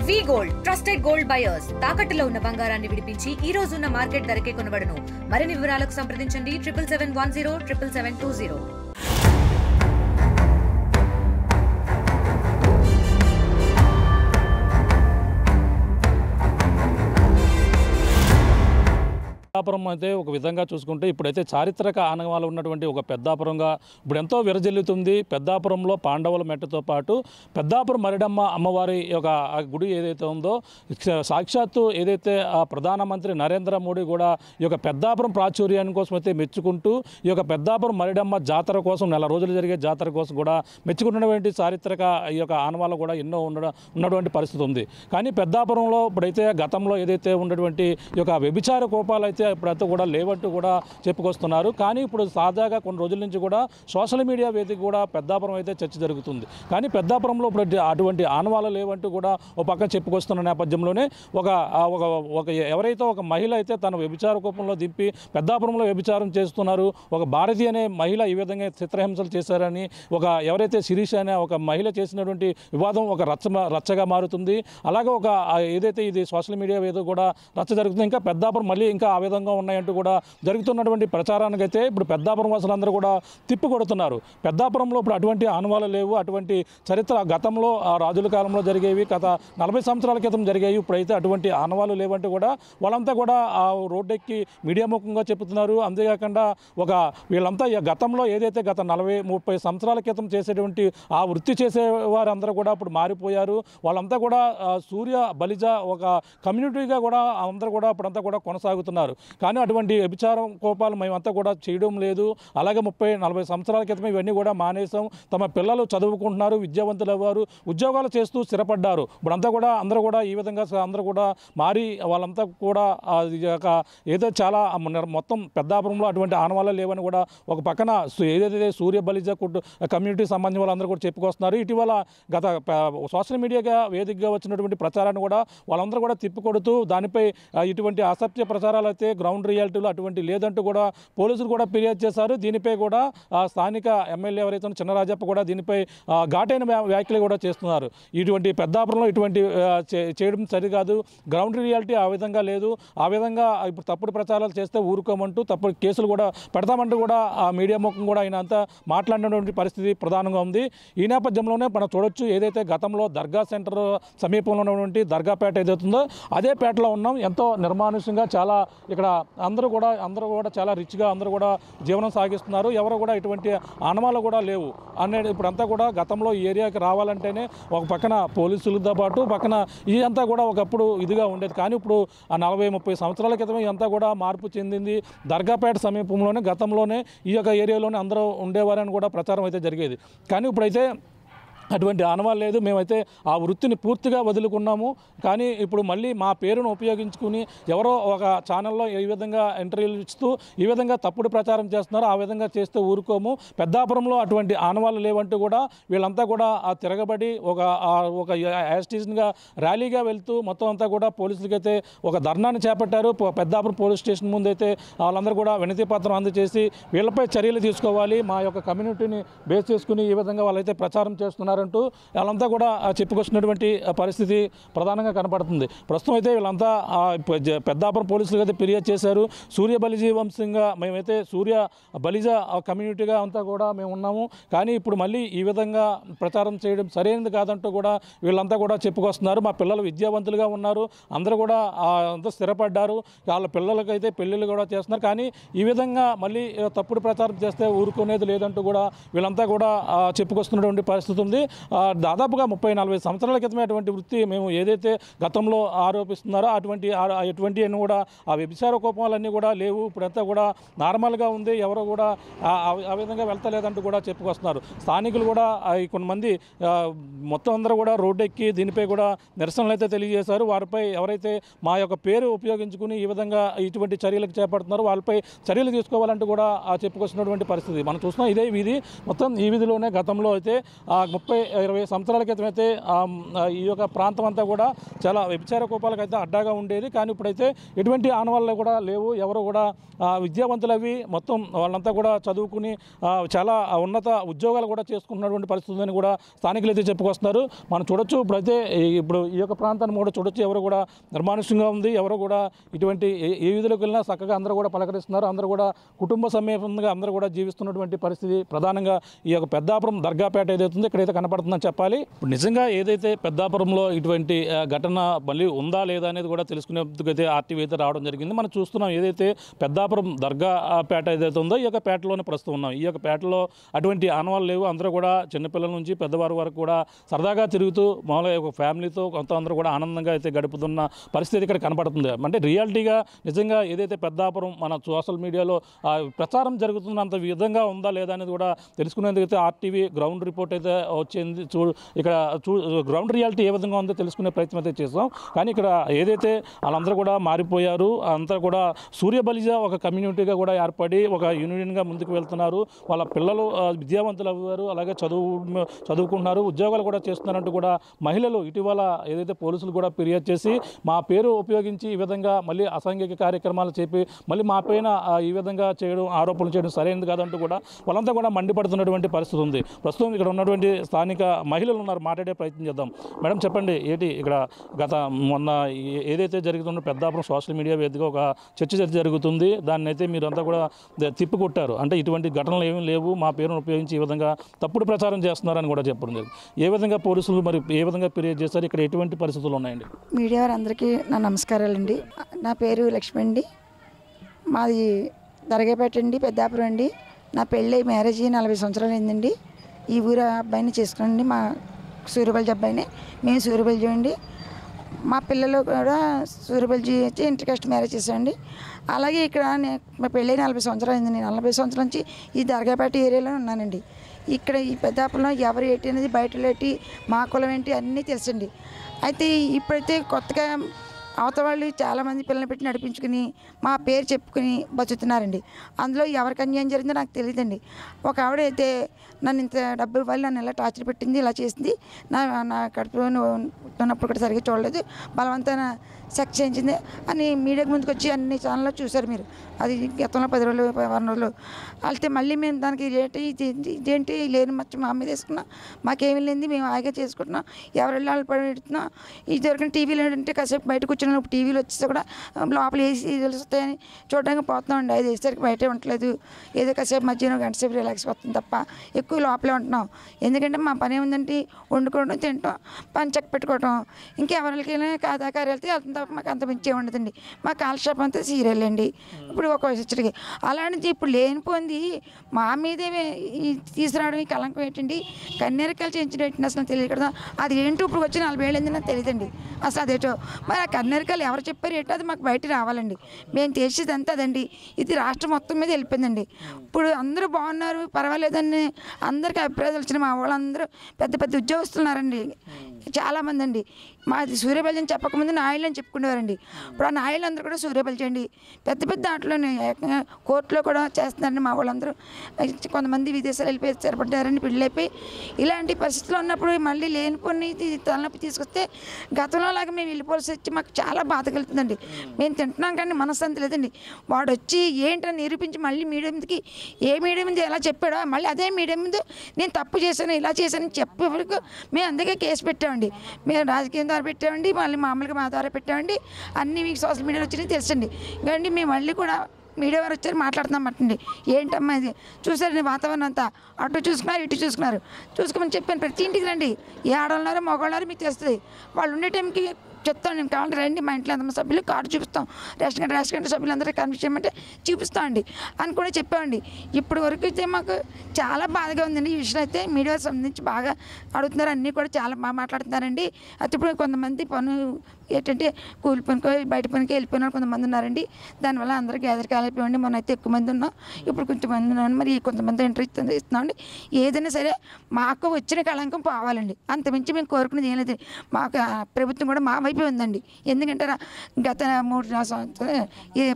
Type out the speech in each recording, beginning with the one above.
వి gold trusted gold buyers తాకట్టులో ఉన్న బంగారాన్ని విడిపించి ఈ రోజు ఉన్న మార్కెట్ ధరకే కొనబడును. మరిన్ని వివరాలకు సంప్రదించండి 7771077720. పెద్దాపురం అయితే ఒక విధంగా చూసుకుంటే ఇప్పుడైతే చారిత్రక ఆనవాలు ఉన్నటువంటి ఒక పెద్దాపురంగా ఇప్పుడు ఎంతో విరజిల్లుతుంది. పెద్దాపురంలో పాండవుల మెట్టతో పాటు పెద్దాపురం మరిడమ్మ అమ్మవారి యొక్క గుడి ఏదైతే ఉందో సాక్షాత్తు ఏదైతే ప్రధానమంత్రి నరేంద్ర మోడీ కూడా ఈ యొక్క పెద్దాపురం ప్రాచుర్యాన్ని కోసం అయితే మెచ్చుకుంటూ ఈ యొక్క పెద్దాపురం మరిడమ్మ జాతర కోసం నెల రోజులు జరిగే జాతర కోసం కూడా మెచ్చుకున్నటువంటి చారిత్రక ఈ యొక్క ఆనవాళ్ళు కూడా ఎన్నో ఉన్నటువంటి పరిస్థితి ఉంది. కానీ పెద్దాపురంలో ఇప్పుడైతే గతంలో ఏదైతే ఉన్నటువంటి ఈ యొక్క వ్యభిచార కోపాలు అయితే ఇప్పుడంతా కూడా లేవంటూ కూడా చెప్పుకొస్తున్నారు. కానీ ఇప్పుడు సాదాగా కొన్ని రోజుల నుంచి కూడా సోషల్ మీడియా వేదిక కూడా పెద్దాపురం అయితే చర్చ జరుగుతుంది. కానీ పెద్దాపురంలో ఇప్పుడు అటువంటి ఆనవాళ్ళు లేవంటూ కూడా ఒక పక్కన చెప్పుకొస్తున్న నేపథ్యంలోనే ఒక ఎవరైతే ఒక మహిళ అయితే తన వ్యభిచార కోపంలో దింపి పెద్దాపురంలో వ్యభిచారం చేస్తున్నారు, ఒక భారతి అనే మహిళ ఈ విధంగా చిత్రహింసలు చేశారని ఎవరైతే శిరీష అనే ఒక మహిళ చేసినటువంటి వివాదం ఒక రచ్చగా మారుతుంది. అలాగే ఏదైతే ఇది సోషల్ మీడియా వేదిక కూడా రచ్చ జరుగుతుంది. ఇంకా పెద్దాపురం మళ్ళీ ఇంకా ఆ విధంగా ఉన్నాయంటూ కూడా జరుగుతున్నటువంటి ప్రచారానికి అయితే ఇప్పుడు పెద్దాపురం వాసులందరూ కూడా తిప్పి కొడుతున్నారు. పెద్దాపురంలో ఇప్పుడు అటువంటి ఆనవాళ్ళు లేవు, అటువంటి చరిత్ర గతంలో రాజుల కాలంలో జరిగేవి, గత 40 సంవత్సరాల క్రితం జరిగేవి, ఇప్పుడైతే అటువంటి ఆనవాళ్ళు లేవంటూ కూడా వాళ్ళంతా కూడా ఆ రోడ్డెక్కి మీడియా ముఖంగా చెప్తున్నారు. అంతేకాకుండా వీళ్ళంతా గతంలో ఏదైతే గత 40-30 సంవత్సరాల క్రితం చేసేటువంటి ఆ వృత్తి చేసే వారందరూ కూడా ఇప్పుడు మారిపోయారు. వాళ్ళంతా కూడా సూర్య బలిజ ఒక కమ్యూనిటీగా కూడా అందరూ కూడా ఇప్పుడంతా కూడా కొనసాగుతున్నారు. కానీ అటువంటి వ్యభిచారం కోపాలు మేమంతా కూడా చేయడం లేదు. అలాగే 30-40 సంవత్సరాల క్రితం ఇవన్నీ కూడా మానేసాం. తమ పిల్లలు చదువుకుంటున్నారు, విద్యావంతులు అవ్వారు, ఉద్యోగాలు చేస్తూ స్థిరపడ్డారు. ఇప్పుడంతా కూడా అందరూ కూడా ఈ విధంగా అందరూ కూడా మారి వాళ్ళంతా కూడా ఏదో చాలా మొత్తం పెద్దాపురంలో అటువంటి ఆనవాళ్ళు లేవని కూడా ఒక పక్కన ఏదైతే సూర్య బలిజ కమ్యూనిటీ సంబంధించిన వాళ్ళందరూ కూడా చెప్పుకొస్తున్నారు. ఇటీవల గత సోషల్ మీడియాగా వేదికగా వచ్చినటువంటి ప్రచారాన్ని కూడా వాళ్ళందరూ కూడా తిప్పికొడుతూ దానిపై ఇటువంటి అసత్య ప్రచారాలు అయితే గ్రౌండ్ రియాలిటీలో అటువంటి లేదంటూ కూడా పోలీసులు కూడా ఫిర్యాదు చేశారు. దీనిపై కూడా స్థానిక ఎమ్మెల్యే ఎవరైతే చినరాజప్ప కూడా దీనిపై ఘాటైన వ్యాఖ్యలు కూడా చేస్తున్నారు. ఇటువంటి పెద్దాపురంలో ఇటువంటి చేయడం సరికాదు, గ్రౌండ్ రియాలిటీ ఆ విధంగా లేదు, ఆ విధంగా ఇప్పుడు తప్పుడు ప్రచారాలు చేస్తే ఊరుకోమంటూ తప్పుడు కేసులు కూడా పెడతామంటూ కూడా ఆ మీడియా ముఖం కూడా ఆయన అంతా మాట్లాడినటువంటి పరిస్థితి ప్రధానంగా ఉంది. ఈ నేపథ్యంలోనే మనం చూడొచ్చు, ఏదైతే గతంలో దర్గా సెంటర్ సమీపంలో ఉన్నటువంటి దర్గాపేట ఏదైతుందో అదే పేటలో ఉన్నాం. ఎంతో నిర్మానుష్యంగా చాలా ఇక్కడ అందరూ కూడా చాలా రిచ్గా అందరూ కూడా జీవనం సాగిస్తున్నారు. ఎవరు కూడా ఇటువంటి ఆనవాళ్ళు కూడా లేవు అనేది ఇప్పుడంతా కూడా గతంలో ఈ ఏరియాకి రావాలంటేనే ఒక పక్కన పోలీసులతో పాటు పక్కన ఇదంతా కూడా ఒకప్పుడు ఇదిగా ఉండేది. కానీ ఇప్పుడు ఆ 40-30 సంవత్సరాల క్రితం ఇదంతా కూడా మార్పు చెందింది. దర్గాపేట సమీపంలోనే గతంలోనే ఈ యొక్క ఏరియాలోనే అందరూ ఉండేవారని కూడా ప్రచారం అయితే జరిగేది. కానీ ఇప్పుడైతే అటువంటి ఆనవాళ్ళు లేదు. మేమైతే ఆ వృత్తిని పూర్తిగా వదులుకున్నాము. కానీ ఇప్పుడు మళ్ళీ మా పేరును ఉపయోగించుకుని ఎవరో ఒక ఛానల్లో ఈ విధంగా ఇంటర్వ్యూలు ఇస్తూ ఈ విధంగా తప్పుడు ప్రచారం చేస్తున్నారు. ఆ విధంగా చేస్తే ఊరుకోము. పెద్దాపురంలో అటువంటి ఆనవాళ్ళు లేవంటూ కూడా వీళ్ళంతా కూడా తిరగబడి ఒక యాజిటేషన్గా ర్యాలీగా వెళ్తూ మొత్తం అంతా కూడా పోలీసులకైతే ఒక ధర్నాన్ని చేపట్టారు. పెద్దాపురం పోలీస్ స్టేషన్ ముందు అయితే వాళ్ళందరూ కూడా వినతి పత్రం అందజేసి వీళ్ళపై చర్యలు తీసుకోవాలి, మా యొక్క కమ్యూనిటీని బేస్ చేసుకుని ఈ విధంగా వాళ్ళైతే ప్రచారం చేస్తున్నారు అంటూ వాళ్ళంతా కూడా చెప్పుకొచ్చినటువంటి పరిస్థితి ప్రధానంగా కనపడుతుంది. ప్రస్తుతం అయితే వీళ్ళంతా పెద్దాపురం పోలీసులు అయితే ఫిర్యాదు చేశారు. సూర్య బలిజ వంశంగా మేమైతే సూర్య బలిజ కమ్యూనిటీగా అంతా కూడా మేము ఉన్నాము. కానీ ఇప్పుడు మళ్ళీ ఈ విధంగా ప్రచారం చేయడం సరైనది కాదంటూ కూడా వీళ్ళంతా కూడా చెప్పుకొస్తున్నారు. మా పిల్లలు విద్యావంతులుగా ఉన్నారు, అందరూ కూడా అంతా స్థిరపడ్డారు, వాళ్ళ పిల్లలకైతే పెళ్ళిళ్ళు కూడా చేస్తున్నారు. కానీ ఈ విధంగా మళ్ళీ తప్పుడు ప్రచారం చేస్తే ఊరుకునేది లేదంటూ కూడా వీళ్ళంతా కూడా చెప్పుకొస్తున్నటువంటి పరిస్థితి ఉంది. దాదాపుగా 30-40 సంవత్సరాల క్రితమే అటువంటి వృత్తి మేము ఏదైతే గతంలో ఆరోపిస్తున్నారో అటువంటి అన్నీ కూడా ఆ వ్యభిచార కోపాలన్నీ కూడా లేవు. ఇప్పుడంతా కూడా నార్మల్గా ఉంది, ఎవరు కూడా ఆ విధంగా వెళ్తలేదంటూ కూడా చెప్పుకొస్తున్నారు. స్థానికులు కూడా కొంతమంది మొత్తం అందరూ కూడా రోడ్డెక్కి దీనిపై కూడా నిరసనలు అయితే తెలియజేశారు. వారిపై ఎవరైతే మా యొక్క పేరు ఉపయోగించుకుని ఈ విధంగా ఇటువంటి చర్యలకు చేపడుతున్నారో వాళ్ళపై చర్యలు తీసుకోవాలంటూ కూడా చెప్పుకొస్తున్నటువంటి పరిస్థితి మనం చూస్తున్నాం. ఇదే వీధి మొత్తం ఈ వీధిలోనే గతంలో అయితే 30 30-20 సంవత్సరాల క్రితం అయితే ఈ యొక్క ప్రాంతం అంతా కూడా చాలా వ్యభిచార కూపాలకు అయితే అడ్డాగా ఉండేది. కానీ ఇప్పుడైతే ఎటువంటి ఆనవాళ్ళు కూడా లేవు. ఎవరు కూడా విద్యావంతులు అవి మొత్తం వాళ్ళంతా కూడా చదువుకుని చాలా ఉన్నత ఉద్యోగాలు కూడా చేసుకుంటున్నటువంటి పరిస్థితి ఉందని కూడా స్థానికులు అయితే చెప్పుకొస్తున్నారు. మనం చూడొచ్చు ఇప్పుడు ఈ యొక్క ప్రాంతాన్ని కూడా చూడొచ్చు. ఎవరు కూడా నిర్మానుష్యంగా ఉంది. ఎవరు కూడా ఇటువంటి ఏ వీధిలోకి వెళ్ళినా చక్కగా అందరూ కూడా పలకరిస్తున్నారు. అందరూ కూడా కుటుంబ సమేతంగా అందరూ కూడా జీవిస్తున్నటువంటి పరిస్థితి ప్రధానంగా ఈ యొక్క పెద్దాపురం దర్గాపేట ఏదైతుందో ఇక్కడైతే కనపడుతుందని చెప్పాలి. ఇప్పుడు నిజంగా ఏదైతే పెద్దాపురంలో ఇటువంటి ఘటన మళ్ళీ ఉందా లేదా అనేది కూడా తెలుసుకునేందుకైతే ఆర్టీవీ అయితే రావడం జరిగింది. మనం చూస్తున్నాం ఏదైతే పెద్దాపురం దర్గాపేట ఏదైతే ఉందో ఈ యొక్క పేటలోనే ప్రస్తుతం ఉన్నాం. ఈ యొక్క పేటలో అటువంటి ఆనవాళ్ళు లేవు. అందరూ కూడా చిన్నపిల్లల నుంచి పెద్దవారి వరకు కూడా సరదాగా తిరుగుతూ మామూలుగా ఒక ఫ్యామిలీతో కొంత అందరూ కూడా ఆనందంగా అయితే గడుపుతున్న పరిస్థితి ఇక్కడ కనపడుతుంది. అంటే రియాలిటీగా నిజంగా ఏదైతే పెద్దాపురం మన సోషల్ మీడియాలో ప్రచారం జరుగుతున్నంత విధంగా ఉందా లేదా అనేది కూడా తెలుసుకునేందుకైతే ఆర్టీవీ గ్రౌండ్ రిపోర్ట్ అయితే వచ్చింది. ఇక్కడ గ్రౌండ్ రియాలిటీ ఏ విధంగా ఉందో తెలుసుకునే ప్రయత్నం అయితే చేస్తాం. కానీ ఇక్కడ ఏదైతే వాళ్ళందరూ కూడా మారిపోయారు. అంతా కూడా సూర్యబలిజ ఒక కమ్యూనిటీగా కూడా ఏర్పడి ఒక యూనియన్గా ముందుకు వెళ్తున్నారు. వాళ్ళ పిల్లలు విద్యావంతులు అవ్వారు. అలాగే చదువుకుంటున్నారు, ఉద్యోగాలు కూడా చేస్తున్నారంటూ కూడా మహిళలు ఇటీవల ఏదైతే పోలీసులు కూడా ఫిర్యాదు చేసి మా పేరు ఉపయోగించి ఈ విధంగా మళ్ళీ అసాంఘిక కార్యక్రమాలు చెప్పి మళ్ళీ మా పైన ఈ విధంగా చేయడం, ఆరోపణలు చేయడం సరైనది కాదంటూ కూడా వాళ్ళంతా కూడా మండిపడుతున్నటువంటి పరిస్థితి ఉంది. ప్రస్తుతం ఇక్కడ ఉన్నటువంటి స్థానిక మహిళలు ఉన్నారు, మాట్లాడే ప్రయత్నం చేద్దాం. మేడం చెప్పండి, ఏంటి ఇక్కడ మొన్న ఏదైతే జరుగుతుందో పెద్దాపురం సోషల్ మీడియా వేదిక ఒక చర్చ జరుగుతుంది. దాన్ని అయితే మీరంతా కూడా తిప్పికొట్టారు. అంటే ఇటువంటి ఘటనలు ఏమీ లేవు, మా పేరును ఉపయోగించి ఈ విధంగా తప్పుడు ప్రచారం చేస్తున్నారని కూడా చెప్పడం జరిగింది. ఏ విధంగా పోలీసులు మరి ఏ విధంగా ఫిర్యాదు చేస్తారు? ఇక్కడ ఎటువంటి పరిస్థితులు ఉన్నాయండి? మీడియా వారందరికీ నా నమస్కారాలండి. నా పేరు లక్ష్మి అండి. మాది దర్గాపేట అండి, పెద్దాపురం అండి. నా పెళ్ళి మ్యారేజ్ 40 సంవత్సరాలు అయిందండి. ఈ ఊరు అబ్బాయిని చేసుకున్నాండి, మా సూర్యబల్జీ అబ్బాయిని. మేము సూర్యబల్జీ అండి. మా పిల్లలు కూడా సూర్యబల్జీ వచ్చి ఇంటర్ కాస్ట్ మ్యారేజ్ చేశానండి. అలాగే ఇక్కడ మా పెళ్ళి 40 సంవత్సరాలు అయిందండి. 40 సంవత్సరాల నుంచి ఈ దర్గాపేట ఏరియాలో ఉన్నానండి. ఇక్కడ ఈ పెద్దాపురంలో ఎవరు ఏంటి అనేది బయటలో ఏంటి, మా కులం ఏంటి అన్నీ తెలుసండి. అయితే ఇప్పుడైతే కొత్తగా అవతల వాళ్ళు చాలామంది పిల్లల్ని పెట్టి నడిపించుకుని మా పేరు చెప్పుకుని బతుకుతున్నారండి. అందులో ఎవరికి అన్యాయం జరిగిందో నాకు తెలియదండి. ఒక ఆవిడ అయితే నన్ను ఇంత డబ్బులు ఇవ్వాలి, నన్ను ఇలా టార్చర్ పెట్టింది, ఇలా చేసింది, నా కడుపులో ఉన్నప్పుడు కూడా సరిగ్గా చూడలేదు, బలవంతాన సెక్స్ చేయించింది అని మీడియాకి ముందుకు వచ్చి అన్ని ఛానల్లో చూశారు మీరు. అది గతంలో 10 రోజులు 10 రోజులు వెళ్తే మళ్ళీ మేము దానికి ఇదేంటి లేని మచ్చ మా మీద వేసుకున్నాం, మాకేమీ లేనిది మేము హాయిగా చేసుకుంటున్నాం, ఎవరు వెళ్ళి పడుతున్నాం. ఇది దొరికిన టీవీలు ఏంటంటే కాసేపు బయటకు వచ్చిన టీవీలు వచ్చేస్తే కూడా లోపల ఏసీ వస్తాయని చూడడానికి పోతున్నామండి. 5 వేసేసరికి బయటే ఉండట్లేదు. ఏదో కాసేపు మధ్యాహ్నం గంట సేపు రిలాక్స్ వస్తుంది తప్ప ఎక్కువ లోపలే ఉంటున్నాం. ఎందుకంటే మా పని ఏముందంటే వండుకోవడం, తినటం, పని చెక్క పెట్టుకోవటం, ఇంకెవరికైనా కార్యాలు వెళ్తే వెళ్తుంది తప్ప మాకు అంత మించి ఉండదండి. మా కాలక్షేపం అంతా సీరియల్ అండి. ఇప్పుడు ఒక వయసుడికి అలాంటిది ఇప్పుడు లేనిపోయింది మా మీదే తీసుకురావడం ఈ కలంకం ఏంటండి. కన్నెరకాయలు చేయించడం ఏంటండి అసలు తెలియదు కదా. అది ఏంటో ఇప్పుడు వచ్చి 40 ఏళ్ళు అయింది నాకు తెలియదండి అసలు అదేటో. మరి ఆ కన్నెరకాయలు ఎవరు చెప్పారు ఏంటో అది మాకు బయట రావాలండి. మేము చేసేది అంతా అదండి. ఇది రాష్ట్రం మొత్తం మీద వెళ్ళిపోయిందండి. ఇప్పుడు అందరూ బాగున్నారు పర్వాలేదని అందరికీ అభిప్రాయాలు వచ్చిన మా వాళ్ళందరూ పెద్ద పెద్ద ఉద్యోగస్తున్నారండి చాలామంది అండి. మాది సూర్యబల్జీ అని చెప్పకముందు నాయుళ్ళు అని చెప్పుకునేవారండి. ఇప్పుడు ఆ నాయుళ్ళు అందరూ కూడా సూర్యబల్జీ అండి. పెద్ద పెద్ద దాంట్లోనే కోర్టులో కూడా చేస్తున్నారండి మా వాళ్ళందరూ. కొంతమంది విదేశాలు వెళ్ళిపోయి స్థిరపడ్డారండి, పెళ్ళైపోయి. ఇలాంటి పరిస్థితుల్లో ఉన్నప్పుడు మళ్ళీ లేనిపోని తలనొప్పి తీసుకొస్తే గతంలో లాగా మేము వెళ్ళిపోవాల్సి వచ్చి మాకు చాలా బాధ కలుగుతుందండి. మేము తింటున్నాం కానీ మనశ్శాంతి లేదండి. వాడు వచ్చి ఏంటని నిరూపించి మళ్ళీ మీడియా మీదకి ఏ మీడియా మీద ఎలా చెప్పాడో మళ్ళీ అదే మీడియా మీద నేను తప్పు చేశాను ఇలా చేశాను చెప్పే వరకు మేము అందుకే కేసు పెట్టామండి. మేము రాజకీయం ద్వారా పెట్టామండి, మళ్ళీ మామూలుగా మా ద్వారా పెట్టామండి. అన్నీ మీకు సోషల్ మీడియాలో వచ్చినాయి తెలుసండి. కానీ మేము మళ్ళీ కూడా మీడియా వారు వచ్చారు మాట్లాడుతున్నామటండి. ఏంటమ్మా ఇది చూసారండి వాతావరణం అంతా అటు చూసుకున్నారు ఇటు చూసుకోమని చెప్పాను. ప్రతి ఇంటికి రండి, ఏ ఆడవాళ్ళారో మగవాళ్ళారో మీకు తెలుస్తుంది. వాళ్ళు ఉండే టైంకి చెప్తాను నేను కావాలంటే రండి మా ఇంట్లో ఎంతమంది సభ్యులు కార్డు చూపిస్తాం, రేషన్ కార్డు సభ్యులందరూ కన్ఫ్యూజ్ చేయమంటే చూపిస్తామండి అని కూడా చెప్పామండి. ఇప్పటి వరకు అయితే మాకు చాలా బాధగా ఉందండి. ఈ విషయం అయితే మీడియా సంబంధించి బాగా అడుగుతున్నారు, అన్నీ కూడా చాలా బాగా మాట్లాడుతున్నారండి. అయితే ఇప్పుడు కొంతమంది ఏంటంటే కూలి పనికో బయట పనికి వెళ్ళిపోయిన కొంతమంది ఉన్నారండి. దానివల్ల అందరూ గ్యాదర్ కాలిపోయింది. మొన్న అయితే ఎక్కువ మంది ఉన్నాం, ఇప్పుడు కొంతమంది ఉన్నాం. మరి కొంతమంది ఎంట్రీ ఇస్తున్నామండి. ఏదైనా సరే మాకు వచ్చిన కళంకం పోవాలండి, అంతమించి మేము కోరుకునేది ఏం లేదు. మాకు ప్రభుత్వం కూడా మా వైపు అయిపోయి ఉందండి. ఎందుకంటే గత 3-4 సంవత్సరాలు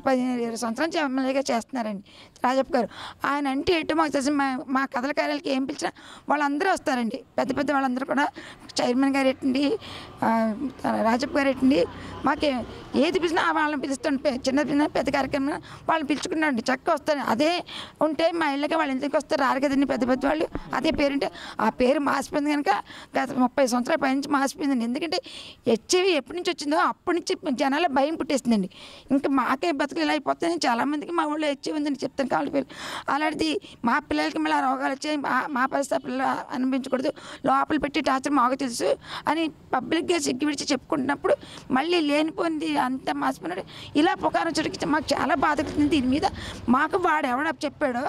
15-20 సంవత్సరాల నుంచి ఎమ్మెల్యేగా చేస్తున్నారండి రాజప్ప గారు. ఆయన అంటే ఏంటో మాకు తెలిసి మా కథల కార్యాలకి ఏం పిలిచినా వాళ్ళందరూ వస్తారండి. పెద్ద పెద్ద వాళ్ళందరూ కూడా చైర్మన్ గారు ఏంటండి, రాజప్ప గారు ఏంటండి, మాకు ఏది పిలిచినా వాళ్ళని పిలుస్తాండి. చిన్న పెద్ద కార్యక్రమం వాళ్ళని పిలుచుకున్నాండి, చక్కగా వస్తారు. అదే ఉంటే మా ఇళ్ళకి వాళ్ళు ఎందుకు వస్తారు, రారు కదండి పెద్ద పెద్ద వాళ్ళు. అదే పేరుంటే ఆ పేరు మాసిపోయింది కనుక గత 30 సంవత్సరాల పై నుంచి మాసిపోయిందండి. ఎందుకంటే హెచ్ఐవి ఎప్పటి నుంచి వచ్చిందో అప్పటి నుంచి జనాల భయం పుట్టేస్తుందండి. ఇంకా మాకే బతుకులు ఇలా అయిపోతుంది. చాలామందికి మా ఊళ్ళో హెచ్ఐవి ఉందని చెప్తాను కావాలి పేరు. అలాంటిది మా పిల్లలకి మళ్ళీ రోగాలు వచ్చాయి, మా పరిస్థితి పిల్లలు అనిపించకూడదు, లోపల పెట్టి టార్చర్ మాకు తెలుసు అని పబ్లిక్గా సిగ్గు విడిచి చెప్పుకుంటున్నప్పుడు మళ్ళీ లేనిపోయింది అంత మాసిపోయినాడు. ఇలా పుకారం చుడికి మాకు చాలా బాధపడుతుంది. దీని మీద మాకు వాడు ఎవడ చెప్పాడో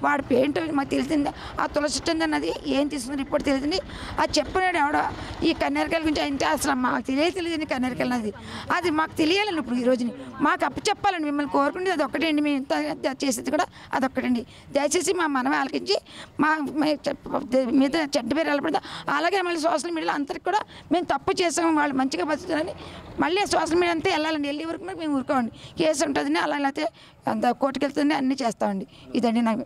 వాడు పేంటో మాకు తెలిసింది. ఆ తులసి చెట్టు అన్నది ఏం తీసుకున్నారు ఇప్పుడు తెలిసింది. అది చెప్పినాడు ఎవడో ఈ కన్నేరకాయల గురించి అంటే అసలు మాకు తెలియదండి. కన్నేరకాయలు అది మాకు తెలియాలండి. ఇప్పుడు ఈ రోజుని మాకు అప్పు చెప్పాలండి. మిమ్మల్ని కోరుకుంటే అది ఒక్కటండి. మేము ఇంత చేసేది కూడా అదొక్కటండి. దయచేసి మా మనం ఆలకించి మా మీద చెడ్డ పేరు వెళ్ళబడతా. అలాగే మళ్ళీ సోషల్ మీడియాలో అందరికి కూడా మేము తప్పు చేసాము, వాళ్ళు మంచిగా బతుకుతారని మళ్ళీ సోషల్ మీడియా అంతా వెళ్ళాలండి. వెళ్ళే వరకు మేము ఊరుకోండి. కేసు ఉంటుందని అలా అయితే అంత కోర్టుకు వెళ్తుంది అన్నీ చేస్తామండి. ఇదండి నాకు.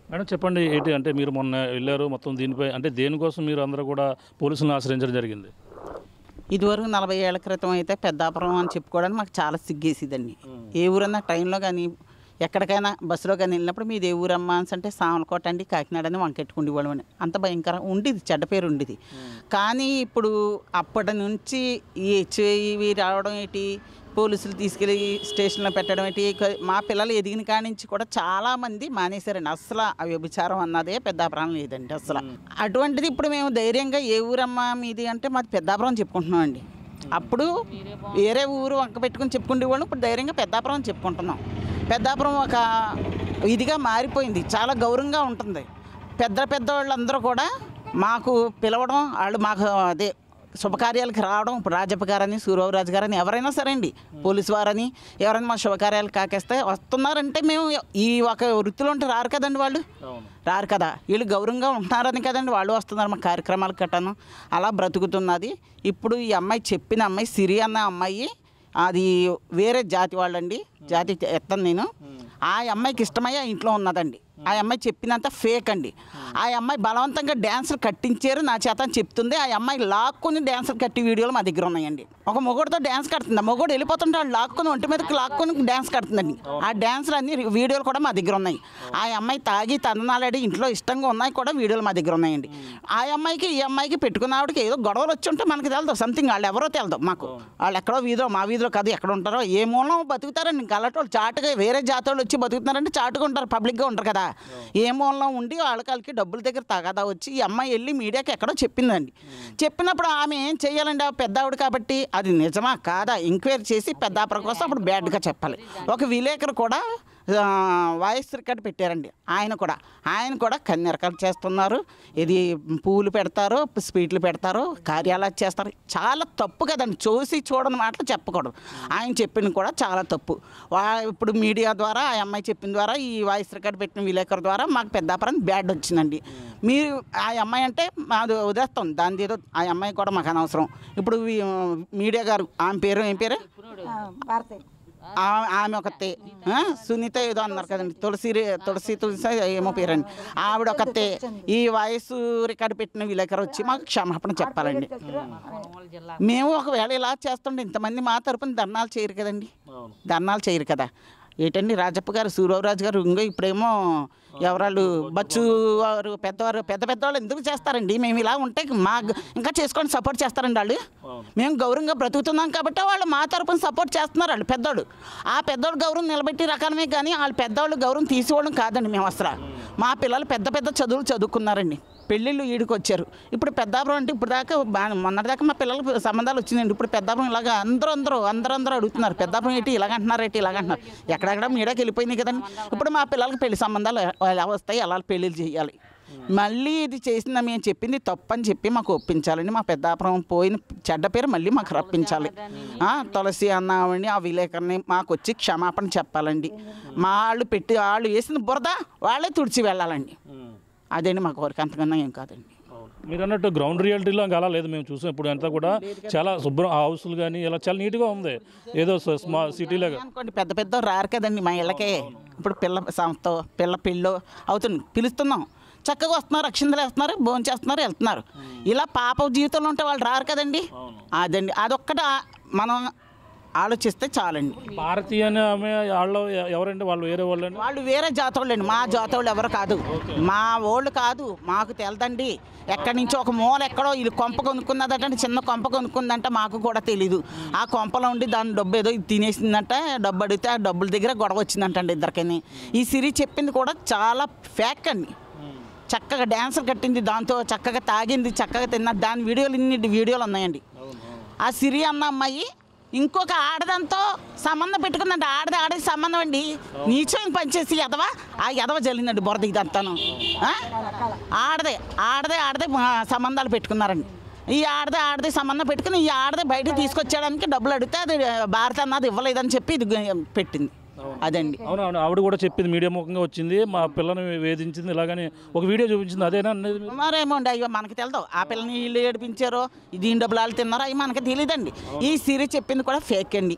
మేడం చెప్పండి, ఏంటి అంటే మీరు మొన్న వెళ్ళారు మొత్తం దీనిపై, అంటే దేనికోసం మీరు అందరూ కూడా పోలీసులను ఆశ్రయించడం జరిగింది? ఇదివరకు 40 ఏళ్ల క్రితం అయితే పెద్దాపురం అని చెప్పుకోవడానికి మాకు చాలా సిగ్గేసేదండి. ఏ ఊరన్నా ట్రైన్లో కానీ ఎక్కడికైనా బస్సులో కానీ వెళ్ళినప్పుడు మీది ఏ ఊరమ్మా అంటే సామలకోట అండి, కాకినాడ అని వంకెట్టుకుండేవాళ్ళం అండి. అంత భయంకరం ఉండేది, చెడ్డ పేరు ఉండేది. కానీ ఇప్పుడు అప్పటి నుంచి ఈ హెచ్ఐవి రావడం ఏంటి, పోలీసులు తీసుకెళ్ళి స్టేషన్లో పెట్టడం ఏంటి, మా పిల్లలు ఎదిగిన కాడి నుంచి కూడా చాలామంది మానేశారండి. అసలు ఆ వ్యభిచారం అన్నదే పెద్దాపురం లేదండి అసలు. అటువంటిది ఇప్పుడు మేము ధైర్యంగా ఏ ఊరమ్మా మీది అంటే మాది పెద్దాపురం చెప్పుకుంటున్నాం అండి. అప్పుడు వేరే ఊరు వంక పెట్టుకుని చెప్పుకునేవాళ్ళం, ఇప్పుడు ధైర్యంగా పెద్దాపురం అని చెప్పుకుంటున్నాం. పెద్దాపురం ఒక ఇదిగా మారిపోయింది, చాలా గౌరవంగా ఉంటుంది. పెద్ద వాళ్ళందరూ కూడా మాకు పిలవడం, వాళ్ళు మాకు అదే శుభకార్యాలకు రావడం. ఇప్పుడు రాజప్ప గారని, సూర్యరాజు గారని, ఎవరైనా సరే అండి, పోలీసు వారని ఎవరైనా మా శుభకార్యాలు కాకేస్తే వస్తున్నారంటే మేము ఈ ఒక వృత్తిలో ఉంటే రారు కదండి, వాళ్ళు రారు కదా. వీళ్ళు గౌరవంగా ఉంటున్నారని కదండి వాళ్ళు వస్తున్నారు మా కార్యక్రమాలకు కట్టాను. అలా బ్రతుకుతున్నది. ఇప్పుడు ఈ అమ్మాయి చెప్పిన అమ్మాయి సిరి అన్న అమ్మాయి అది వేరే జాతి వాళ్ళండి, జాతి ఎత్తను నేను. ఆ అమ్మాయికి ఇష్టమయ్యే ఇంట్లో ఉన్నదండి. ఆ అమ్మాయి చెప్పినంత ఫేక్ అండి. ఆ అమ్మాయి బలవంతంగా డ్యాన్సులు కట్టించారు నా చేత అని చెప్తుంది. ఆ అమ్మాయి లాక్కుని డ్యాన్సులు కట్టి వీడియోలు మా దగ్గర ఉన్నాయండి. ఒక మొగోడితో డ్యాన్స్ కడుతుంది, ఆ మొగోడు వెళ్ళిపోతుంటే వాళ్ళు లాక్కుని ఒంటి మీదకి లాక్కుని డ్యాన్స్ కడుతుందండి. ఆ డ్యాన్సులు అన్ని వీడియోలు కూడా మా దగ్గర ఉన్నాయి. ఆ అమ్మాయి తాగి తన్ననాలాడి ఇంట్లో ఇష్టంగా ఉన్నాయి కూడా వీడియోలు మా దగ్గర ఉన్నాయండి. ఆ అమ్మాయికి ఈ అమ్మాయికి పెట్టుకున్న ఆవిడకి ఏదో గొడవలు వచ్చి ఉంటే మనకి తెలదు, సంథింగ్ వాళ్ళు ఎవరో తెలదు మాకు. వాళ్ళు ఎక్కడో వీధిలో, మా వీధిలో కాదు, ఎక్కడ ఉంటారో ఏ మూలం బతుకుతారండి. ఇంకా అలాంటి వాళ్ళు చాటుగా వేరే జాతి వాళ్ళు వచ్చి బతుకుతున్నారంటే చాటుగా ఉంటారు, పబ్లిక్గా ఉంటారు కదా. ఏ మూలంలో ఉండి వాళ్ళకి డబ్బుల దగ్గర తగాదా వచ్చి ఈ అమ్మాయి వెళ్ళి మీడియాకి ఎక్కడో చెప్పిందండి. చెప్పినప్పుడు ఆమె ఏం చేయాలండి, ఆ పెద్ద ఆవిడ కాబట్టి అది నిజమా కాదా ఎంక్వైరీ చేసి పెద్దాపురం కోసం అప్పుడు బ్యాడ్గా చెప్పాలి. ఒక విలేకరు కూడా వాయిస్ రికార్డ్ పెట్టారండి. ఆయన కూడా కన్నెరకాలు చేస్తున్నారు, ఇది పువ్వులు పెడతారు, స్వీట్లు పెడతారు, కార్యాలయాలు చేస్తారు. చాలా తప్పు కదండి, చూడని మాటలు చెప్పకూడదు. ఆయన చెప్పింది కూడా చాలా తప్పు. ఇప్పుడు మీడియా ద్వారా ఆ అమ్మాయి చెప్పిన ద్వారా ఈ వాయిస్ రికార్డ్ పెట్టిన విలేకరు ద్వారా మాకు పెద్దాపురం బ్యాడ్ వచ్చిందండి. మీరు ఆ అమ్మాయి అంటే మాది వదిలేస్తాం, దాని ఏదో ఆ అమ్మాయి కూడా మాకు అనవసరం. ఇప్పుడు మీడియా గారు ఆమె పేరు ఏం పేరు, ఆమె ఒకతే, సునీత ఏదో అన్నారు కదండి, తులసి ఏమో పేరండి, ఆవిడ ఒకతే. ఈ వాయిస్ రికార్డు పెట్టిన విలేకరు వచ్చి మాకు క్షమాపణ చెప్పాలండి. మేము ఒకవేళ ఇలా చేస్తుంటే ఇంతమంది మా తరపున ధర్నాలు చేయరు కదండి, ధర్నాలు చేయరు కదా. ఏంటండి రాజప్ప గారు, సూర్యరాజు గారు, ఇంకో ఇప్పుడేమో ఎవరాళ్ళు బచ్చు వారు పెద్దవాళ్ళు ఎందుకు చేస్తారండి? మేము ఇలా ఉంటే మా ఇంకా చేసుకొని సపోర్ట్ చేస్తారండి వాళ్ళు. మేము గౌరవంగా బ్రతుకుతున్నాం కాబట్టి వాళ్ళు మా తరపున సపోర్ట్ చేస్తున్నారు. వాళ్ళు పెద్దోళ్ళు, ఆ పెద్దోళ్ళు గౌరవం నిలబెట్టి రకాలమే కానీ వాళ్ళు పెద్దవాళ్ళు గౌరవం తీసుకోవడం కాదండి. మేము అసలు మా పిల్లలు పెద్ద చదువులు చదువుకున్నారండి, పెళ్ళిళ్ళు ఈడికి వచ్చారు. ఇప్పుడు పెద్దాపురం అంటే ఇప్పుడు దాకా మొన్నటిదాకా మా పిల్లలకు సంబంధాలు వచ్చిందండి. ఇప్పుడు పెద్దాపురం ఇలాగ అందరూ అడుగుతున్నారు, పెద్దాపురం ఏంటి ఇలాగంటున్నారు, ఎక్కడెక్కడ మీడియాకి వెళ్ళిపోయినాయి కదండి. ఇప్పుడు మా పిల్లలకి పెళ్లి సంబంధాలు ఎలా వస్తాయి, ఎలా పెళ్ళిళ్ళు చేయాలి. మళ్ళీ ఇది చేసిన మేము చెప్పింది తప్పని చెప్పి మాకు ఒప్పించాలండి. మా పెద్దాపురం పోయిన చెడ్డ పేరు మళ్ళీ మాకు రప్పించాలి. తులసి అన్నామండి ఆ విలేకరుని మాకు వచ్చి క్షమాపణ చెప్పాలండి. వాళ్ళు వేసిన బురద వాళ్ళే తుడిచి వెళ్ళాలండి. అదేండి మా కోరిక, అంతకన్నా ఏం కాదండి. మీరు అన్నట్టు గ్రౌండ్ రియాలిటీలో ఇంకా అలా లేదు. మేము చూసాం ఇప్పుడు అంతా కూడా చాలా శుభ్రం, హౌస్లు కానీ ఇలా చాలా నీట్గా ఉంది. ఏదో సిటీలాగా అనుకోండి, పెద్ద పెద్ద రారు కదండి మా ఇళ్ళకే. ఇప్పుడు పిల్ల పెళ్ళో అవుతుంది, పిలుస్తున్నాం, చక్కగా వస్తున్నారు, అక్షింతలు వేస్తున్నారు, భోజనం చేస్తున్నారు, వెళ్తున్నారు. ఇలా పాప జీవితంలో ఉంటే వాళ్ళు రారు కదండి. అదండి, అదొక్కట మనం ఆలోచిస్తే చాలండి. భారతీయ ఆమె వాళ్ళు ఎవరండి? వాళ్ళు వేరే వాళ్ళు అండి? వాళ్ళు వేరే జాతోళ్ళండి, మా జాతోళ్ళు ఎవరు కాదు, మా వాళ్ళు కాదు, మాకు తెలదండి. ఎక్కడి నుంచో ఒక మూల ఎక్కడో ఇది కొంప కొనుక్కున్నదంటే, చిన్న కొంప కొనుక్కుందంటే మాకు కూడా తెలీదు. ఆ కొంపలో ఉండి దాని డబ్బు ఏదో తినేసిందంటే, డబ్బు అడిగితే ఆ డబ్బుల దగ్గర గొడవ వచ్చిందంటండి ఇద్దరికని. ఈ సిరి చెప్పింది కూడా చాలా ఫేక్ అండి. చక్కగా డ్యాన్సర్ కట్టింది, దాంతో చక్కగా తాగింది, చక్కగా తిన్నది, దాని ఇన్ని వీడియోలు ఉన్నాయండి. ఆ సిరి అన్న అమ్మాయి ఇంకొక ఆడదంతో సంబంధం పెట్టుకుందంటే, ఆడది సంబంధం అండి. నీచం పనిచేసి ఆ ఎదవ జల్లిందండి బురద ఇదంతాను. ఆడదే సంబంధాలు పెట్టుకున్నారండి. ఈ ఆడదే సంబంధం పెట్టుకుని ఈ ఆడదే బయటకు తీసుకొచ్చేయడానికి డబ్బులు అడిగితే అది భారత అన్నది ఇవ్వలేదని చెప్పి ఇది పెట్టింది. అదండి. అవునవును, ఆవిడ కూడా చెప్పింది, మీడియా ముఖంగా వచ్చింది, మా పిల్లని వేధించింది ఇలాగని ఒక వీడియో చూపించింది. అదేనా అనేది? మరేమో అండి, అయ్యో మనకి తెలదు. ఆ పిల్లని వీళ్ళు ఏడిపించారో, దీని డబ్బులు వాళ్ళు తిన్నారో అవి మనకి తెలియదండి. ఈ సిరి చెప్పింది కూడా ఫేక్ అండి.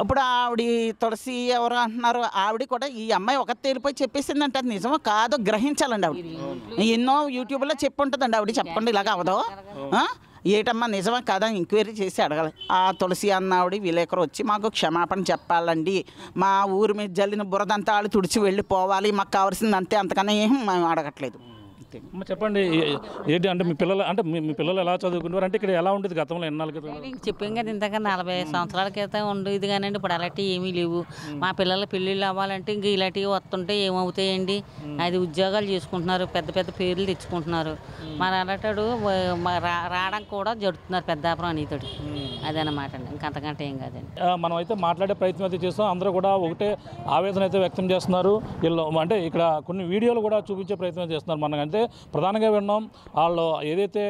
ఇప్పుడు ఆవిడ తులసి ఎవరు అంటున్నారు, ఆవిడ కూడా ఈ అమ్మాయి ఒక తేలిపోయి చెప్పేసిందంటే అది నిజమో కాదో గ్రహించాలండి. ఆవిడ ఎన్నో యూట్యూబ్లో చెప్పి ఉంటుందండి. ఆవిడ చెప్పండి ఇలాగ అవదో, ఏటమ్మా నిజమా కాదా ఎంక్వైరీ చేసి అడగాలి. ఆ తులసి అన్నావిడ విలేకరు వచ్చి మాకు క్షమాపణ చెప్పాలండి, మా ఊరి మీద జల్లిన బురదంతా వాళ్ళు తుడిచి వెళ్ళిపోవాలి, మాకు కావాల్సింది అంతే, అంతకన్నా ఏం మేము అడగట్లేదు. చెప్పండి, ఏంటి అంటే మీ పిల్లలు ఎలా చదువుకుంటారు? అంటే ఇక్కడ ఎలా ఉంటుంది గతంలో ఎన్నాళ్ళ క్రితం? చెప్పాం కదా ఇంతక 40 సంవత్సరాల క్రితం ఉండేది కానండి. ఇప్పుడు అలాంటివి ఏమీ లేవు. మా పిల్లల పెళ్ళిళ్ళు అవ్వాలంటే ఇంక ఇలాంటివి వస్తుంటే ఏమవుతాయండి? అది ఉద్యోగాలు చేసుకుంటున్నారు, పెద్ద పెద్ద పేర్లు తెచ్చుకుంటున్నారు. మరి అలాంటాడు రావడానికి కూడా జడుతున్నారు పెద్దాపురం అనేతడు. అదనమాట అండి, ఇంకంతకంటే ఏం కాదండి. మనం అయితే మాట్లాడే ప్రయత్నం అయితే చేస్తాం. అందరూ కూడా ఒకటే ఆవేదన అయితే వ్యక్తం చేస్తున్నారు. వీళ్ళు అంటే ఇక్కడ కొన్ని వీడియోలు కూడా చూపించే ప్రయత్నం చేస్తున్నారు. మనకంటే ప్రధానంగా విన్నాం, వాళ్ళు ఏదైతే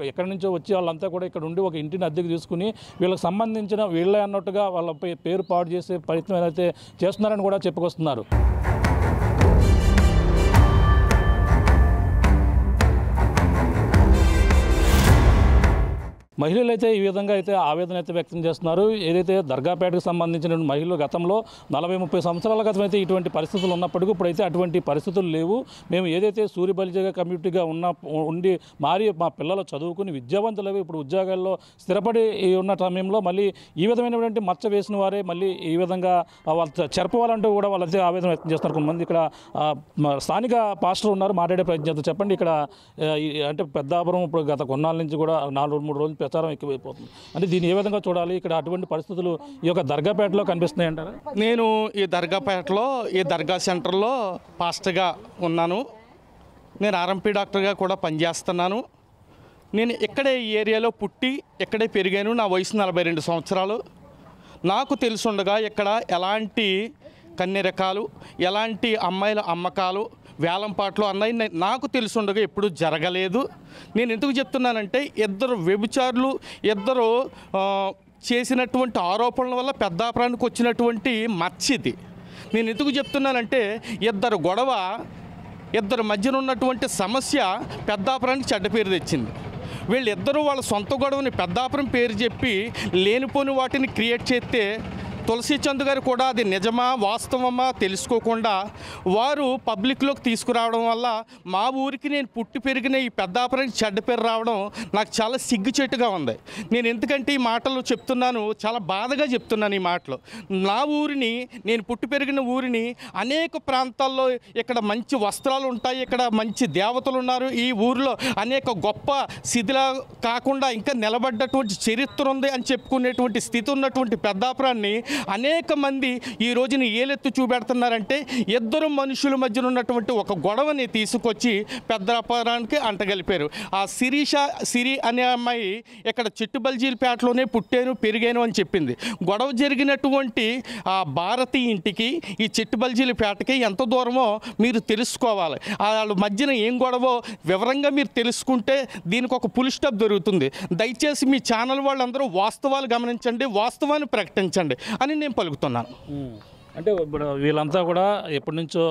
ఎక్కడి నుంచో వచ్చి వాళ్ళంతా కూడా ఇక్కడ ఉండి ఒక ఇంటిని అద్దెకు తీసుకుని వీళ్ళకి సంబంధించిన వీళ్ళే అన్నట్టుగా వాళ్ళ పేరు పాడు చేసే ప్రయత్నం ఏదైతే చేస్తున్నారని కూడా చెప్పుకొస్తున్నారు. మహిళలు అయితే ఈ విధంగా అయితే ఆవేదన అయితే వ్యక్తం చేస్తున్నారు. ఏదైతే దర్గాపేటకు సంబంధించిన మహిళలు గతంలో 40-30 సంవత్సరాల క్రితం అయితే ఇటువంటి పరిస్థితులు ఉన్నప్పటికీ ఇప్పుడైతే అటువంటి పరిస్థితులు లేవు. మేము ఏదైతే సూర్యబలిజగా కమ్యూనిటీగా ఉండి మారి మా పిల్లలు చదువుకుని విద్యావంతులవి ఇప్పుడు ఉద్యోగాల్లో స్థిరపడి ఉన్న సమయంలో మళ్ళీ ఈ విధమైనటువంటి మచ్చ వేసిన వారే మళ్ళీ ఈ విధంగా వాళ్ళు చెరపవాలంటూ కూడా వాళ్ళైతే ఆవేదన వ్యక్తం చేస్తున్నారు. కొంతమంది ఇక్కడ స్థానిక పాస్టర్ ఉన్నారు, మాట్లాడే ప్రయత్నం చేస్తారు. చెప్పండి, ఇక్కడ అంటే పెద్దాపురం ఇప్పుడు గత కొన్నాళ్ళ నుంచి కూడా 4-3 రోజులు ప్రచారం ఎక్కువైపోతుంది. అంటే దీన్ని ఏ విధంగా చూడాలి? ఇక్కడ అటువంటి పరిస్థితులు ఈ యొక్క దర్గాపేటలో కనిపిస్తున్నాయి అంటారా? నేను ఈ దర్గాపేటలో ఈ దర్గా సెంటర్లో పాస్టర్గా ఉన్నాను. నేను ఆర్ఎంపీ డాక్టర్గా కూడా పనిచేస్తున్నాను. నేను ఇక్కడే ఈ ఏరియాలో పుట్టి ఇక్కడే పెరిగాను. నా వయసు 42 సంవత్సరాలు. నాకు తెలుసుండగా ఇక్కడ ఎలాంటి కన్యరకాలు, ఎలాంటి అమ్మాయిల అమ్మకాలు, వేలంపాట్లు అన్నవి నాకు తెలుసుండగా ఎప్పుడు జరగలేదు. నేను ఎందుకు చెప్తున్నానంటే, ఇద్దరు వ్యభిచారులు చేసినటువంటి ఆరోపణల వల్ల పెద్దాపురానికి వచ్చినటువంటి మచ్చిది. నేను ఎందుకు చెప్తున్నానంటే, ఇద్దరు మధ్యన ఉన్నటువంటి సమస్య పెద్దాపురానికి చెడ్డ పేరు తెచ్చింది. వీళ్ళిద్దరూ వాళ్ళ సొంత గొడవని పెద్దాపురం పేరు చెప్పి లేనిపోని వాటిని క్రియేట్ చేస్తే తులసి చంద్ గారు కూడా అది నిజమా వాస్తవమా తెలుసుకోకుండా వారు పబ్లిక్లోకి తీసుకురావడం వల్ల మా ఊరికి నేను పుట్టి పెరిగిన ఈ పెద్దాపురానికి చెడ్డ పేరు రావడం నాకు చాలా సిగ్గుచేటుగా ఉంది. నేను ఎందుకంటే ఈ మాటలు చెప్తున్నాను, చాలా బాధగా చెప్తున్నాను ఈ మాటలు. నా ఊరిని, నేను పుట్టి పెరిగిన ఊరిని అనేక ప్రాంతాల్లో ఇక్కడ మంచి వస్త్రాలు ఉంటాయి, ఇక్కడ మంచి దేవతలు ఉన్నారు, ఈ ఊరిలో అనేక గొప్ప శిథిల కాకుండా ఇంకా నిలబడ్డటువంటి చరిత్ర ఉంది అని చెప్పుకునేటువంటి స్థితి ఉన్నటువంటి పెద్దాపురాన్ని అనేక మంది ఈ రోజున ఏలెత్తు చూపెడుతున్నారంటే ఇద్దరు మనుషుల మధ్యన ఉన్నటువంటి ఒక గొడవని తీసుకొచ్చి పెద్దాపురానికి అంటగలిపారు. ఆ సిరి అనే అమ్మాయి ఇక్కడ చిట్టుబల్జీలపేటలోనే పుట్టాను పెరిగాను అని చెప్పింది. గొడవ జరిగినటువంటి ఆ భారతి ఇంటికి ఈ చిట్టుబల్జీలపేటకి ఎంత దూరమో మీరు తెలుసుకోవాలి. వాళ్ళ మధ్యన ఏం గొడవో వివరంగా మీరు తెలుసుకుంటే దీనికి ఒక ఫుల్ స్టాప్ దొరుకుతుంది. దయచేసి మీ ఛానల్ వాళ్ళందరూ వాస్తవాలు గమనించండి, వాస్తవాన్ని ప్రకటించండి అని నేను పలుకుతున్నాను. అంటే ఇప్పుడు వీళ్ళంతా కూడా ఎప్పటి నుంచో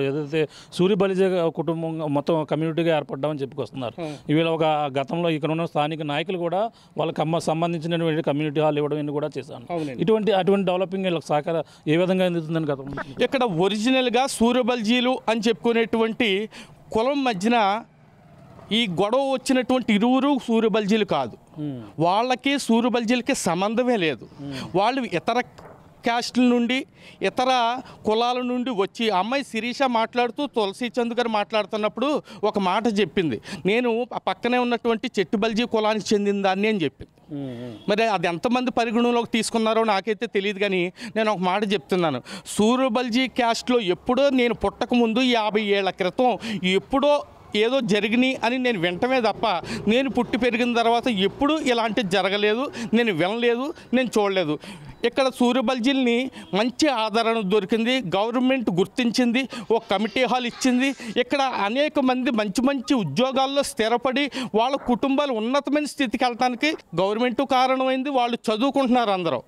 ఏదైతే సూర్య బలిజ కుటుంబం మొత్తం కమ్యూనిటీగా ఏర్పడ్డామని చెప్పుకొస్తున్నారు. వీళ్ళ ఒక గతంలో ఇక్కడ ఉన్న స్థానిక నాయకులు కూడా వాళ్ళకి సంబంధించినటువంటి కమ్యూనిటీ హాల్ ఇవ్వడం కూడా చేశాను. అటువంటి డెవలపింగ్ వీళ్ళకి సహకారం ఏ విధంగా అందుతుందని గతంలో ఇక్కడ ఒరిజినల్గా సూర్య బల్జీలు అని చెప్పుకునేటువంటి కులం మధ్యన ఈ గొడవ వచ్చినటువంటి ఇరువురు సూర్య బల్జీలు కాదు. వాళ్ళకి సూర్య బల్జీలకి సంబంధమే లేదు. వాళ్ళు ఇతర క్యాస్ట్ల నుండి ఇతర కులాల నుండి వచ్చి అమ్మాయి శిరీష మాట్లాడుతూ తులసి చంద్ గారు మాట్లాడుతున్నప్పుడు ఒక మాట చెప్పింది, నేను పక్కనే ఉన్నటువంటి చెట్టుబల్జీ కులానికి చెందిన దాన్ని అని చెప్పింది. మరి అది ఎంతమంది పరిగణలోకి తీసుకున్నారో నాకైతే తెలియదు, కానీ నేను ఒక మాట చెప్తున్నాను. సూర్యబల్జీ క్యాస్ట్లో ఎప్పుడో నేను పుట్టకముందు 50 ఏళ్ల క్రితం ఎప్పుడో ఏదో జరిగినాయి అని నేను వింటమే తప్ప నేను పుట్టి పెరిగిన తర్వాత ఎప్పుడూ ఇలాంటివి జరగలేదు, నేను వినలేదు, నేను చూడలేదు. ఇక్కడ సూర్యబల్జీల్ని మంచి ఆదరణ దొరికింది, గవర్నమెంట్ గుర్తించింది, ఒక కమిటీ హాల్ ఇచ్చింది. ఇక్కడ అనేక మంది మంచి మంచి ఉద్యోగాల్లో స్థిరపడి వాళ్ళ కుటుంబాలు ఉన్నతమైన స్థితికి వెళ్ళటానికి గవర్నమెంట్ కారణమైంది. వాళ్ళు చదువుకుంటున్నారు అందరూ.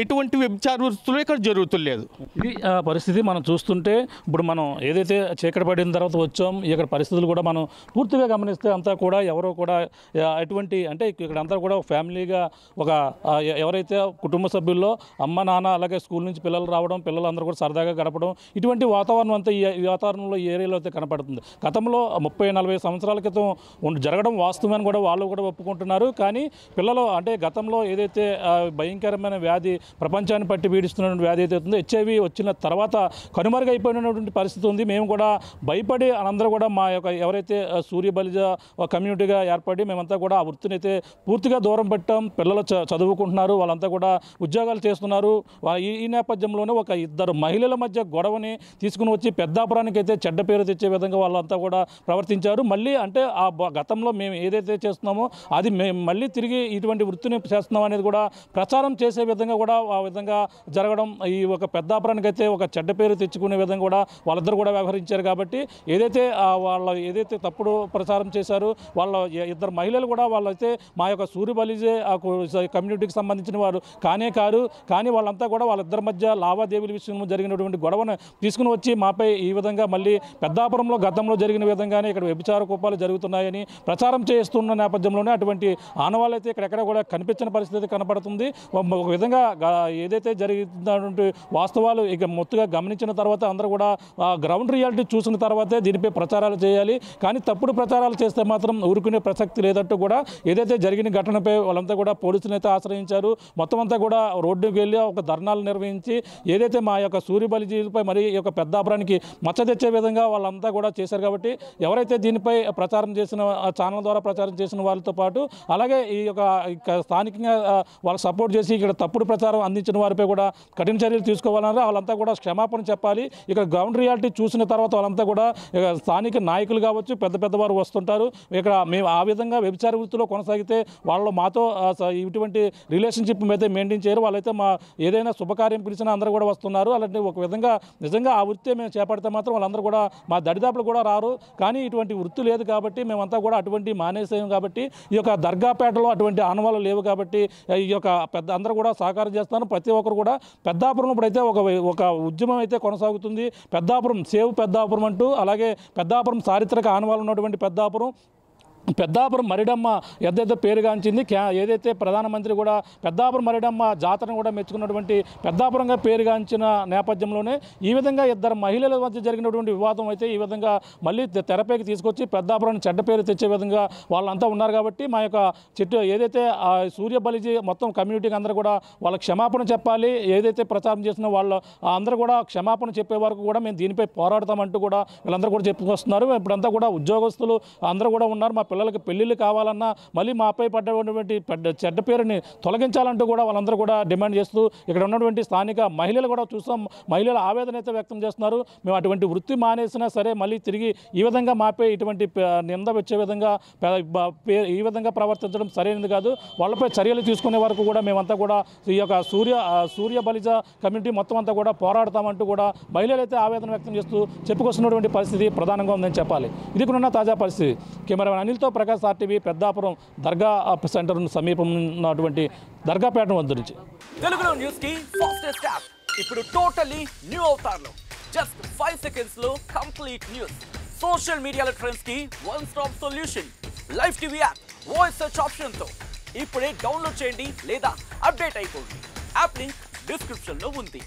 ఎటువంటి వ్యభిచార వృత్తులు ఇక్కడ జరుగుతులేదు. ఇది పరిస్థితి మనం చూస్తుంటే ఇప్పుడు మనం ఏదైతే చీకటి పడిన తర్వాత వచ్చాం, ఇక్కడ పరిస్థితులు కూడా మనం పూర్తిగా గమనిస్తే అంతా కూడా ఎవరో కూడా ఎటువంటి అంటే ఇక్కడ అంతా కూడా ఫ్యామిలీగా ఒక ఎవరైతే కుటుంబ సభ్యుల్లో అమ్మ నాన్న అలాగే స్కూల్ నుంచి పిల్లలు రావడం, పిల్లలందరూ కూడా సరదాగా గడపడం, ఇటువంటి వాతావరణం అంతా ఈ వాతావరణంలో ఈ ఏరియాలో అయితే కనపడుతుంది. గతంలో 30-40 సంవత్సరాల క్రితం జరగడం వాస్తవమని కూడా వాళ్ళు కూడా ఒప్పుకుంటున్నారు. కానీ పిల్లలు అంటే గతంలో ఏదైతే భయంకరమైన వ్యాధి ప్రపంచాన్ని పట్టి పీడిస్తున్నటువంటి వ్యాధి అయితే ఉందో హెచ్ఐవి వచ్చిన తర్వాత కనుమరుగైపోయినటువంటి పరిస్థితి ఉంది. మేము కూడా భయపడి అందరూ కూడా మా యొక్క ఎవరైతే సూర్య బలిజ కమ్యూనిటీగా ఏర్పడి మేమంతా కూడా ఆ వృత్తిని అయితే పూర్తిగా దూరం పెట్టాం. పిల్లలు చదువుకుంటున్నారు, వాళ్ళంతా కూడా ఉద్యోగాలు చేస్తున్నారు. ఈ నేపథ్యంలోనే ఒక 2 మహిళల మధ్య గొడవని తీసుకుని వచ్చి పెద్దాపురానికి అయితే చెడ్డ పేరు తెచ్చే విధంగా వాళ్ళంతా కూడా ప్రవర్తించారు. మళ్ళీ అంటే ఆ గతంలో మేము ఏదైతే చేస్తున్నామో అది మేము మళ్ళీ తిరిగి ఇటువంటి వృత్తిని చేస్తున్నాం అనేది కూడా ప్రచారం చేసే విధంగా కూడా ఆ విధంగా జరగడం ఈ ఒక పెద్దాపురానికి అయితే ఒక చెడ్డ పేరు తెచ్చుకునే విధంగా కూడా వాళ్ళిద్దరు కూడా వ్యవహరించారు. కాబట్టి ఏదైతే వాళ్ళ ఏదైతే తప్పుడు ప్రచారం చేశారో వాళ్ళ 2 మహిళలు కూడా వాళ్ళైతే మా యొక్క సూర్య బలిజే కమ్యూనిటీకి సంబంధించిన వారు కానే కారు. కానీ వాళ్ళంతా కూడా వాళ్ళిద్దరి మధ్య లావాదేవీల విషయంలో జరిగినటువంటి గొడవను తీసుకుని వచ్చి మాపై ఈ విధంగా మళ్ళీ పెద్దాపురంలో గతంలో జరిగిన విధంగానే ఇక్కడ వ్యభిచార కుప్పాలు జరుగుతున్నాయని ప్రచారం చేస్తున్న నేపథ్యంలోనే అటువంటి ఆనవాళ్ళు అయితే ఇక్కడెక్కడ కూడా కనిపించిన పరిస్థితి కనపడుతుంది. ఒక విధంగా ఏదైతే జరుగుతున్నటువంటి వాస్తవాలు ఇక మొత్తుగా గమనించిన తర్వాత అందరూ కూడా గ్రౌండ్ రియాలిటీ చూసిన తర్వాతే దీనిపై ప్రచారాలు చేయాలి. కానీ తప్పుడు ప్రచారాలు చేస్తే మాత్రం ఊరుకునే ప్రసక్తి లేదంటూ కూడా ఏదైతే జరిగిన ఘటనపై వాళ్ళంతా కూడా పోలీసులను అయితే ఆశ్రయించారు. మొత్తం అంతా కూడా రోడ్డుకి వెళ్ళి ఒక ధర్నాలు నిర్వహించి ఏదైతే మా యొక్క సూర్య బలిజీలపై మరి ఈ యొక్క పెద్దాపురానికి మచ్చ తెచ్చే విధంగా వాళ్ళంతా కూడా చేశారు. కాబట్టి ఎవరైతే దీనిపై ప్రచారం చేసిన ఛానల్ ద్వారా ప్రచారం చేసిన వాళ్ళతో పాటు అలాగే ఈ యొక్క స్థానికంగా వాళ్ళకి సపోర్ట్ చేసి ఇక్కడ తప్పుడు ప్రచారం అందించిన వారిపై కూడా కఠిన చర్యలు తీసుకోవాలన్నారు. వాళ్ళంతా కూడా క్షమాపణ చెప్పాలి. ఇక్కడ గ్రౌండ్ రియాలిటీ చూసిన తర్వాత వాళ్ళంతా కూడా స్థానిక నాయకులు కావచ్చు, పెద్దవారు వస్తుంటారు. ఇక్కడ మేము ఆ విధంగా వ్యభిచార వృత్తిలో కొనసాగితే వాళ్ళు మాతో ఇటువంటి రిలేషన్షిప్ అయితే మెయింటైన్ చేయరు. వాళ్ళైతే మా ఏదైనా శుభకార్యం పిలిచినా అందరూ కూడా వస్తున్నారు. అలాంటి ఒక విధంగా నిజంగా ఆ వృత్తి మేము చేపడితే మాత్రం వాళ్ళందరూ కూడా మా దరిదాపులు కూడా రారు. కానీ ఇటువంటి వృత్తి లేదు కాబట్టి మేమంతా కూడా అటువంటి మానేసాం. కాబట్టి ఈ యొక్క దర్గాపేటలో అటువంటి ఆనవాళ్ళు లేవు. కాబట్టి ఈ యొక్క అందరూ కూడా సహకారం చేస్తాను. ప్రతి ఒక్కరు కూడా పెద్దాపురం ఇప్పుడైతే ఒక ఉద్యమం అయితే కొనసాగుతుంది. పెద్దాపురం సేవ్ పెద్దాపురం అంటూ, అలాగే పెద్దాపురం చారిత్రక ఆనవాళ్ళు ఉన్నటువంటి పెద్దాపురం మరిడమ్మ ఏదైతే పేరుగాంచింది, ఏదైతే ప్రధానమంత్రి కూడా పెద్దాపురం మరిడమ్మ జాతరను కూడా మెచ్చుకున్నటువంటి పెద్దాపురంగా పేరుగాంచిన నేపథ్యంలోనే ఈ విధంగా 2 మహిళల మధ్య జరిగినటువంటి వివాదం అయితే ఈ విధంగా మళ్ళీ తెరపైకి తీసుకొచ్చి పెద్దాపురాన్ని చెడ్డ పేరు తెచ్చే విధంగా వాళ్ళంతా ఉన్నారు. కాబట్టి మా యొక్క ఏదైతే సూర్య బలిజీ మొత్తం కమ్యూనిటీకి అందరూ కూడా వాళ్ళ క్షమాపణ చెప్పాలి. ఏదైతే ప్రచారం చేసిన వాళ్ళు అందరూ కూడా క్షమాపణ చెప్పే వరకు కూడా మేము దీనిపై పోరాడతామంటూ కూడా వీళ్ళందరూ కూడా చెప్పుకొస్తున్నారు. ఇప్పుడంతా కూడా ఉద్యోగస్తులు అందరూ కూడా ఉన్నారు. మా పిల్లలకి పెళ్ళిళ్ళు కావాలన్నా మళ్ళీ మాపై పడ్డటువంటి చెడ్డ పేరుని తొలగించాలంటూ కూడా వాళ్ళందరూ కూడా డిమాండ్ చేస్తూ ఇక్కడ ఉన్నటువంటి స్థానిక మహిళలు కూడా చూస్తాం, మహిళల ఆవేదన అయితే వ్యక్తం చేస్తున్నారు. మేము అటువంటి వృత్తి మానేసినా సరే మళ్ళీ తిరిగి ఈ విధంగా మాపై ఇటువంటి నింద వచ్చే విధంగా ఈ విధంగా ప్రవర్తించడం సరైనది కాదు. వాళ్ళపై చర్యలు తీసుకునే వరకు కూడా మేమంతా కూడా ఈ యొక్క సూర్య బలిజ కమ్యూనిటీ మొత్తం అంతా కూడా పోరాడతామంటూ కూడా మహిళలు అయితే ఆవేదన వ్యక్తం చేస్తూ చెప్పుకొస్తున్నటువంటి పరిస్థితి ప్రధానంగా ఉందని చెప్పాలి. ఇది కూడా తాజా పరిస్థితి. కెమెరామెన్ అనిల్తో ప్రకాష్ RTV పెద్దాపురం దర్గా సెంటర్ సమీపం ఉన్నటువంటి దర్గాపేట వద్ద నుంచి. తెలుగులో న్యూస్ కి ఫాస్టెస్ట్ యాప్ ఇప్పుడు టోటల్లీ న్యూ అవతార్లో జస్ట్ 5 సెకండ్స్ లో కంప్లీట్ న్యూస్. సోషల్ మీడియాలో ట్రెండ్స్ కి one stop solution. Live TV app voice search option తో ఇప్పుడే డౌన్లోడ్ చేయండి లేదా అప్డేట్ అయిపోండి. యాప్ లింక్ డిస్క్రిప్షన్ లో ఉంది.